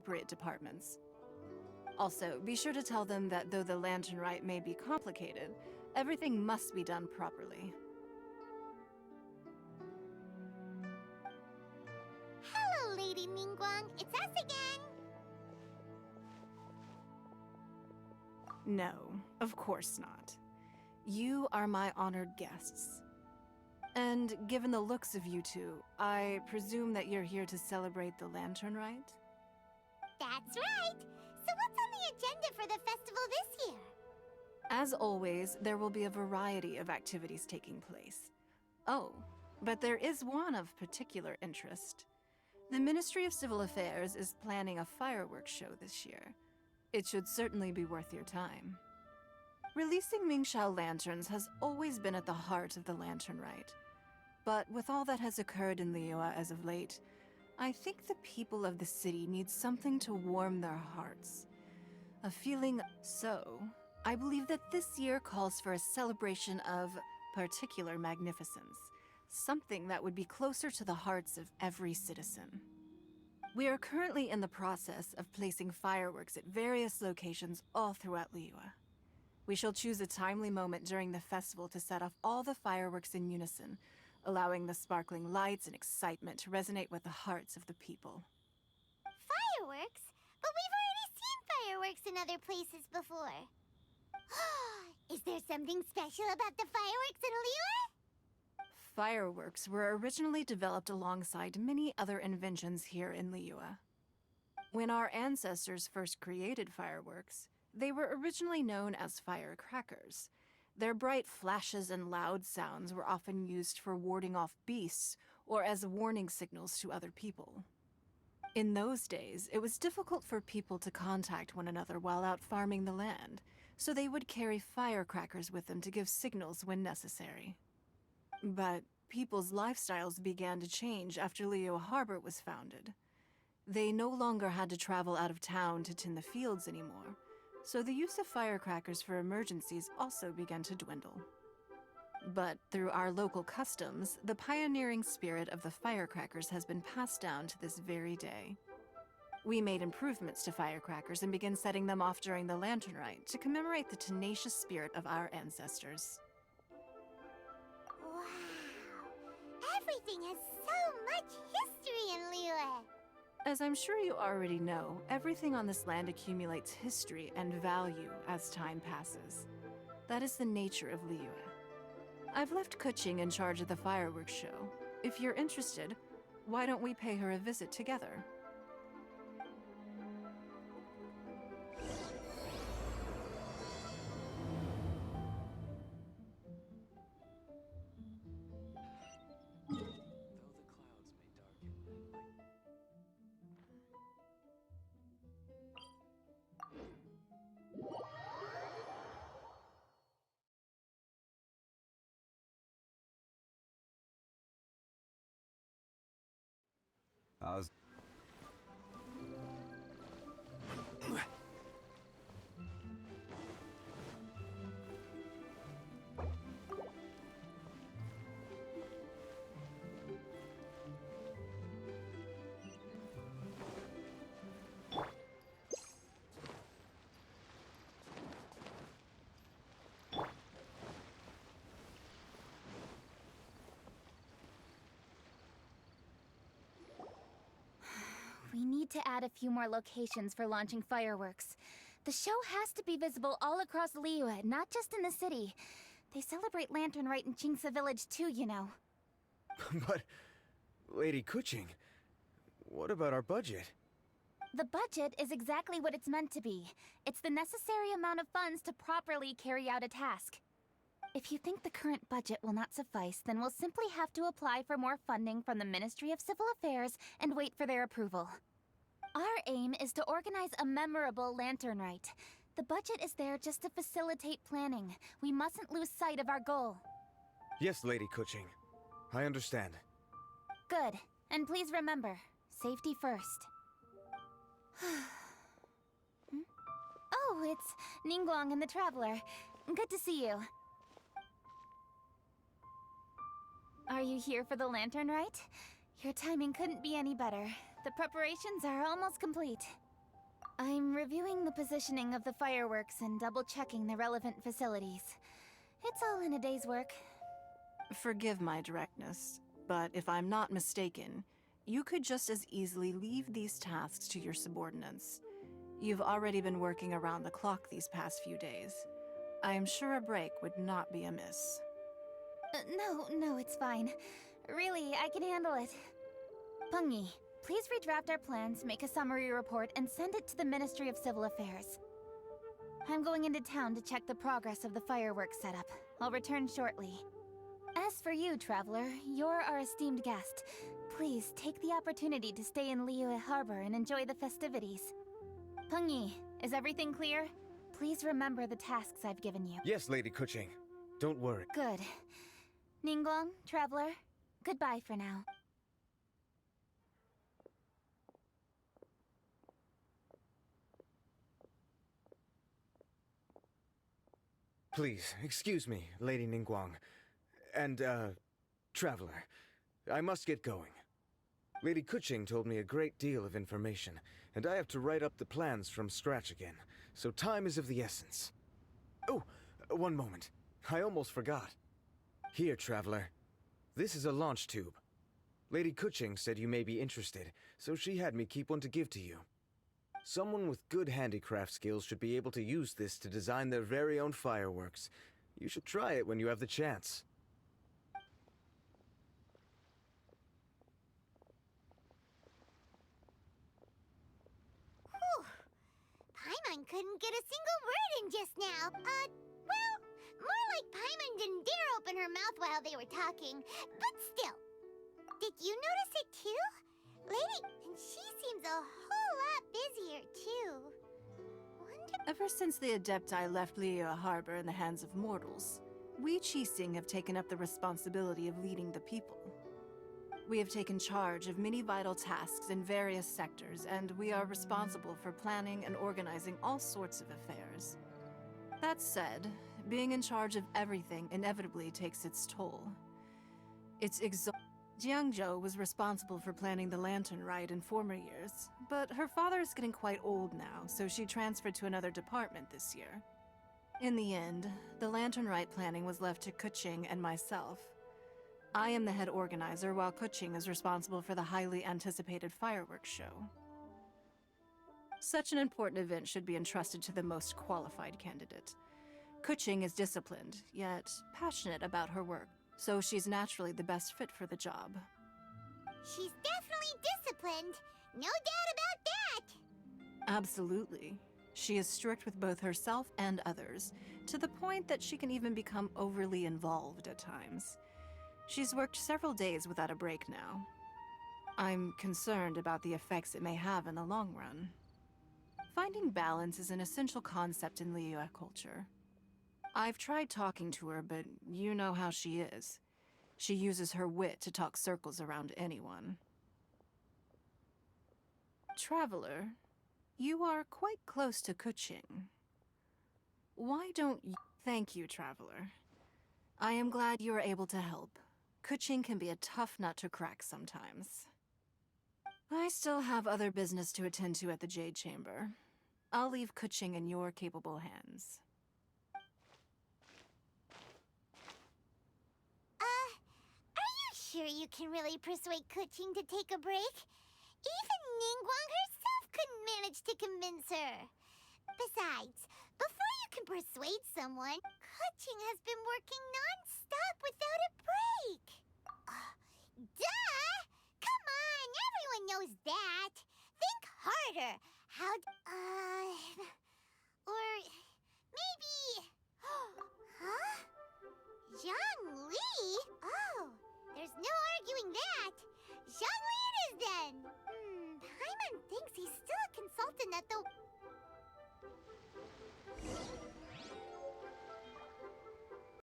appropriate departments. Also, be sure to tell them that though the lantern rite may be complicated, everything must be done properly. Hello, Lady Ningguang. It's us again. No, of course not. You are my honored guests. And given the looks of you two, I presume that you're here to celebrate the lantern rite? That's right. So what's on the agenda for the festival this year? As always, there will be a variety of activities taking place. Oh, but there is one of particular interest. The Ministry of Civil Affairs is planning a fireworks show this year. It should certainly be worth your time. Releasing Mingxiao lanterns has always been at the heart of the lantern rite. But with all that has occurred in Liyue as of late, I think the people of the city need something to warm their hearts. A feeling so, I believe that this year calls for a celebration of particular magnificence. Something that would be closer to the hearts of every citizen. We are currently in the process of placing fireworks at various locations all throughout Liyue. We shall choose a timely moment during the festival to set off all the fireworks in unison, allowing the sparkling lights and excitement to resonate with the hearts of the people. Fireworks? But we've already seen fireworks in other places before. Is there something special about the fireworks in Liyue? Fireworks were originally developed alongside many other inventions here in Liyue. When our ancestors first created fireworks, they were originally known as firecrackers. Their bright flashes and loud sounds were often used for warding off beasts or as warning signals to other people. In those days, it was difficult for people to contact one another while out farming the land, so they would carry firecrackers with them to give signals when necessary. But people's lifestyles began to change after Liyue Harbor was founded. They no longer had to travel out of town to tend the fields anymore, so the use of firecrackers for emergencies also began to dwindle. But through our local customs, the pioneering spirit of the firecrackers has been passed down to this very day. We made improvements to firecrackers and began setting them off during the lantern rite to commemorate the tenacious spirit of our ancestors. Wow! Everything has so much history in Liyue! As I'm sure you already know, everything on this land accumulates history and value as time passes. That is the nature of Liyue. I've left Kuching in charge of the fireworks show. If you're interested, why don't we pay her a visit together? How's... We need to add a few more locations for launching fireworks. The show has to be visible all across Liyue, not just in the city. They celebrate Lantern Rite in Qingce Village too, you know. But, Lady Kuching, what about our budget? The budget is exactly what it's meant to be. It's the necessary amount of funds to properly carry out a task. If you think the current budget will not suffice, then we'll simply have to apply for more funding from the Ministry of Civil Affairs and wait for their approval. Our aim is to organize a memorable Lantern Rite. The budget is there just to facilitate planning. We mustn't lose sight of our goal. Yes, Lady Kuching. I understand. Good. And please remember, safety first. Oh, it's Ningguang and the Traveler. Good to see you. Are you here for the Lantern Rite? Your timing couldn't be any better. The preparations are almost complete. I'm reviewing the positioning of the fireworks and double-checking the relevant facilities. It's all in a day's work. Forgive my directness, but if I'm not mistaken, you could just as easily leave these tasks to your subordinates. You've already been working around the clock these past few days. I am sure a break would not be amiss. No, it's fine. Really, I can handle it. Pungi, please redraft our plans, make a summary report, and send it to the Ministry of Civil Affairs. I'm going into town to check the progress of the fireworks setup. I'll return shortly. As for you, Traveler, you're our esteemed guest. Please take the opportunity to stay in Liyue Harbor and enjoy the festivities. Pungi, is everything clear? Please remember the tasks I've given you. Yes, Lady Kuching. Don't worry. Good. Ningguang, Traveler, goodbye for now. Please, excuse me, Lady Ningguang. And, Traveler. I must get going. Lady Kuching told me a great deal of information, and I have to write up the plans from scratch again, so time is of the essence. Oh, one moment. I almost forgot. Here, Traveler. This is a launch tube. Lady Kuching said you may be interested, so she had me keep one to give to you. Someone with good handicraft skills should be able to use this to design their very own fireworks. You should try it when you have the chance. Whew. Paimon couldn't get a single word in just now. Well, more like Paimon didn't dare open her mouth while they were talking. But still. Did you notice it too? Lady, and she seems a whole lot busier too. Wonder... Ever since the Adepti left Liyue Harbor in the hands of mortals, we Qixing have taken up the responsibility of leading the people. We have taken charge of many vital tasks in various sectors, and we are responsible for planning and organizing all sorts of affairs. That said, being in charge of everything inevitably takes its toll. It's exhausting. Jiangzhou was responsible for planning the Lantern Rite in former years, but her father is getting quite old now, so she transferred to another department this year. In the end, the Lantern Rite planning was left to Kuching and myself. I am the head organizer, while Kuching is responsible for the highly anticipated fireworks show. Such an important event should be entrusted to the most qualified candidate. Kuching is disciplined, yet passionate about her work, so she's naturally the best fit for the job. She's definitely disciplined. No doubt about that. Absolutely. She is strict with both herself and others, to the point that she can even become overly involved at times. She's worked several days without a break now. I'm concerned about the effects it may have in the long run. Finding balance is an essential concept in Liyue culture. I've tried talking to her, but you know how she is. She uses her wit to talk circles around anyone. Traveler, you are quite close to Kuching. Why don't you... Thank you, Traveler. I am glad you are able to help. Kuching can be a tough nut to crack sometimes. I still have other business to attend to at the Jade Chamber. I'll leave Kuching in your capable hands. Are you sure you can really persuade Kuching to take a break? Even Ningguang herself couldn't manage to convince her. Besides, before you can persuade someone, Kuching has been working non-stop without a break.